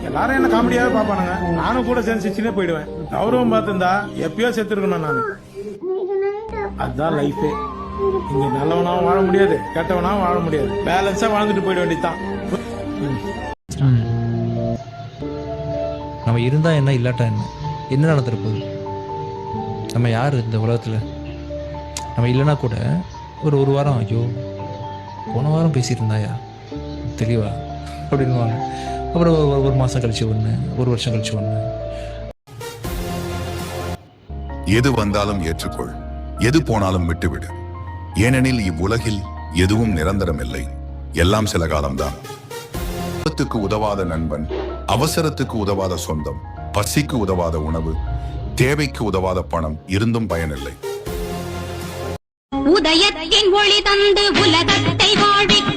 எல்லாரும் என்ன காமெடியாவே பாப்பானுங்க. நானும் கூட சேர்ந்து சிரிச்சுனே போயிடுவேன். கௌரவம் பார்த்திருந்தா எப்பயோ செத்துருக்கணும் நானு. அதுதான் லைஃபே. இங்க நல்லவனாவும் வாழ முடியாது, கெட்டவனாவும் வாழ முடியாது. பேலன்ஸா வாழ்ந்துட்டு போயிட வேண்டியதுதான். நம்ம இருந்தா என்ன, இல்லாட்டா என்ன நடந்துட போகுது? நம்ம யார் இந்த உலகத்தில்? நம்ம இல்லைன்னா கூட ஒரு வாரம், ஐயோ போன வாரம் பேசியிருந்தாயா தெளிவா அப்படின்வாங்க. அப்புறம் ஒரு மாதம் கழிச்சு ஒன்று, ஒரு வருஷம் கழிச்சு ஒன்று. எது வந்தாலும் ஏற்றுக்கொள், எது போனாலும் விட்டுவிடு. ஏனெனில் இவ்வுலகில் எதுவும் நிரந்தரம் இல்லை, எல்லாம் சில காலம்தான். விபத்துக்கு உதவாத நண்பன், அவசரத்துக்கு உதவாத சொந்தம், பசிக்கு உதவாத உணவு, தேவைக்கு உதவாத பணம் இருந்தும் பயனில்லை. உதயத்தின் ஒளி தந்து உலகத்தை வாழ்விக்க